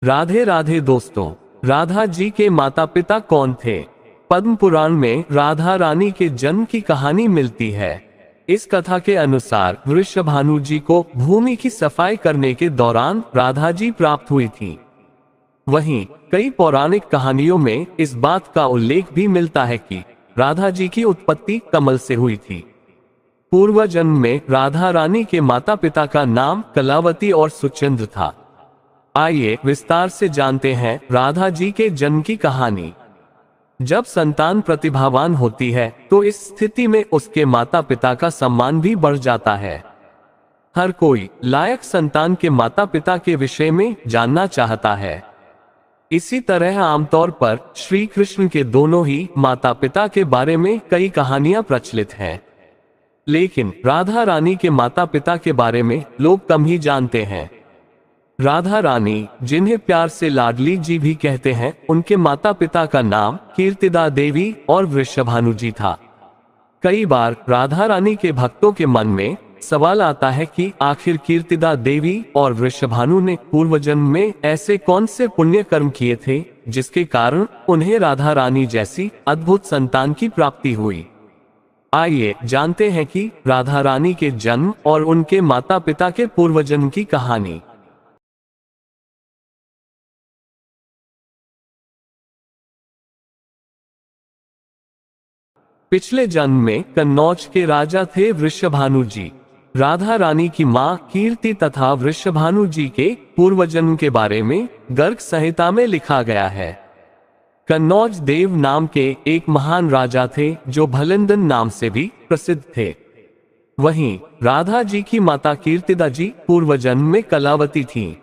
राधे राधे दोस्तों, राधा जी के माता पिता कौन थे? पद्म पुराण में राधा रानी के जन्म की कहानी मिलती है। इस कथा के अनुसार वृषभानु जी को भूमि की सफाई करने के दौरान राधा जी प्राप्त हुई थी। वहीं कई पौराणिक कहानियों में इस बात का उल्लेख भी मिलता है कि राधा जी की उत्पत्ति कमल से हुई थी। पूर्व जन्म में राधा रानी के माता पिता का नाम कलावती और सुचंद्र था। आइए विस्तार से जानते हैं राधा जी के जन्म की कहानी। जब संतान प्रतिभावान होती है तो इस स्थिति में उसके माता पिता का सम्मान भी बढ़ जाता है। हर कोई लायक संतान के माता पिता के विषय में जानना चाहता है। इसी तरह आमतौर पर श्री कृष्ण के दोनों ही माता पिता के बारे में कई कहानियां प्रचलित हैं, लेकिन राधा रानी के माता पिता के बारे में लोग कम ही जानते हैं। राधा रानी, जिन्हें प्यार से लाडली जी भी कहते हैं, उनके माता पिता का नाम कीर्तिदा देवी और वृषभानु जी था। कई बार राधा रानी के भक्तों के मन में सवाल आता है कि आखिर कीर्तिदा देवी और वृषभानु ने पूर्व जन्म में ऐसे कौन से पुण्य कर्म किए थे जिसके कारण उन्हें राधा रानी जैसी अद्भुत संतान की प्राप्ति हुई। आइए जानते हैं कि राधा रानी के जन्म और उनके माता पिता के पूर्व जन्म की कहानी। पिछले जन्म में कन्नौज के राजा थे वृषभानु जी। राधा रानी की मां कीर्ति तथा वृषभानु जी के पूर्व जन्म के बारे में गर्ग संहिता में लिखा गया है। कन्नौज देव नाम के एक महान राजा थे जो भलिंदन नाम से भी प्रसिद्ध थे। वहीं राधा जी की माता कीर्तिदा जी पूर्व जन्म में कलावती थीं।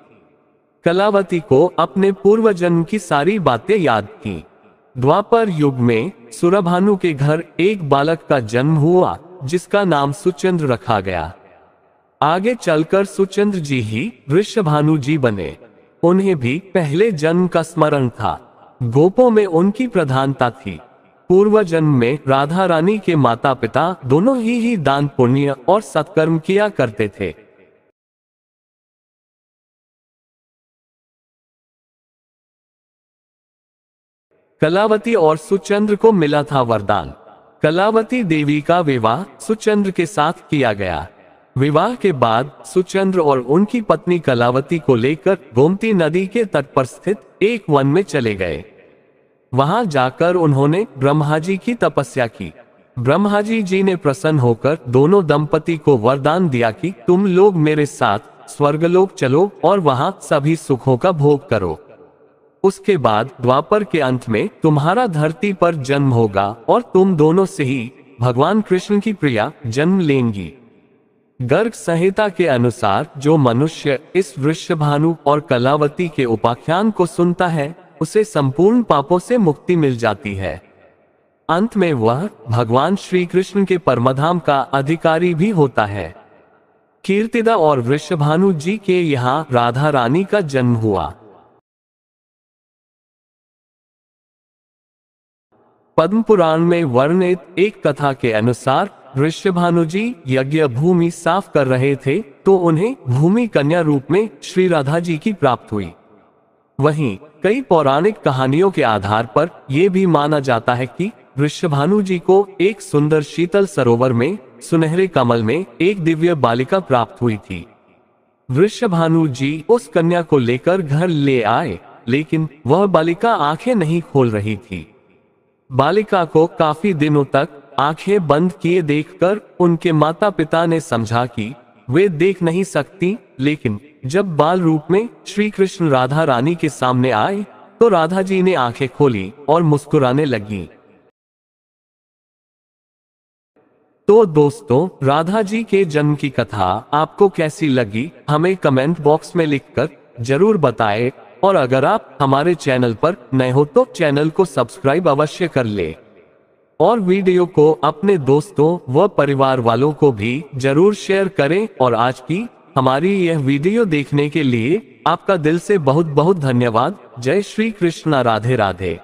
कलावती को अपने पूर्व जन्म की सारी बातें याद थीं। द्वापर युग में सुरभानु के घर एक बालक का जन्म हुआ जिसका नाम सुचंद्र रखा गया। आगे चलकर सुचंद्र जी ही वृषभानु जी बने। उन्हें भी पहले जन्म का स्मरण था। गोपों में उनकी प्रधानता थी। पूर्व जन्म में राधा रानी के माता पिता दोनों ही दान पुण्य और सत्कर्म किया करते थे। कलावती और सुचंद्र को मिला था वरदान। कलावती देवी का विवाह सुचंद्र के साथ किया गया। विवाह के बाद सुचंद्र और उनकी पत्नी कलावती को लेकर गोमती नदी के तट पर स्थित एक वन में चले गए। वहां जाकर उन्होंने ब्रह्मा जी की तपस्या की। ब्रह्मा जी ने प्रसन्न होकर दोनों दंपति को वरदान दिया कि तुम लोग मेरे साथ स्वर्गलोक चलो और वहां सभी सुखों का भोग करो। उसके बाद द्वापर के अंत में तुम्हारा धरती पर जन्म होगा और तुम दोनों से ही भगवान कृष्ण की प्रिया जन्म लेंगी। गर्ग संहिता के अनुसार जो मनुष्य इस वृषभानु और कलावती के उपाख्यान को सुनता है उसे संपूर्ण पापों से मुक्ति मिल जाती है। अंत में वह भगवान श्री कृष्ण के परमधाम का अधिकारी भी होता है। कीर्तिदा और वृषभानु जी के यहाँ राधा रानी का जन्म हुआ। पद्म पुराण में वर्णित एक कथा के अनुसार वृषभानु जी यज्ञ भूमि साफ कर रहे थे तो उन्हें भूमि कन्या रूप में श्री राधा जी की प्राप्त हुई। वहीं कई पौराणिक कहानियों के आधार पर यह भी माना जाता है कि वृषभानु जी को एक सुंदर शीतल सरोवर में सुनहरे कमल में एक दिव्य बालिका प्राप्त हुई थी। वृषभानु जी उस कन्या को लेकर घर ले आए, लेकिन वह बालिका आंखें नहीं खोल रही थी। बालिका को काफी दिनों तक आंखें बंद किए देखकर उनके माता पिता ने समझा कि वे देख नहीं सकती, लेकिन जब बाल रूप में श्री कृष्ण राधा रानी के सामने आए तो राधा जी ने आंखें खोली और मुस्कुराने लगी। तो दोस्तों, राधा जी के जन्म की कथा आपको कैसी लगी हमें कमेंट बॉक्स में लिखकर जरूर बताएं। और अगर आप हमारे चैनल पर नए हो तो चैनल को सब्सक्राइब अवश्य कर ले और वीडियो को अपने दोस्तों व परिवार वालों को भी जरूर शेयर करें। और आज की हमारी यह वीडियो देखने के लिए आपका दिल से बहुत बहुत धन्यवाद। जय श्री कृष्ण, राधे राधे।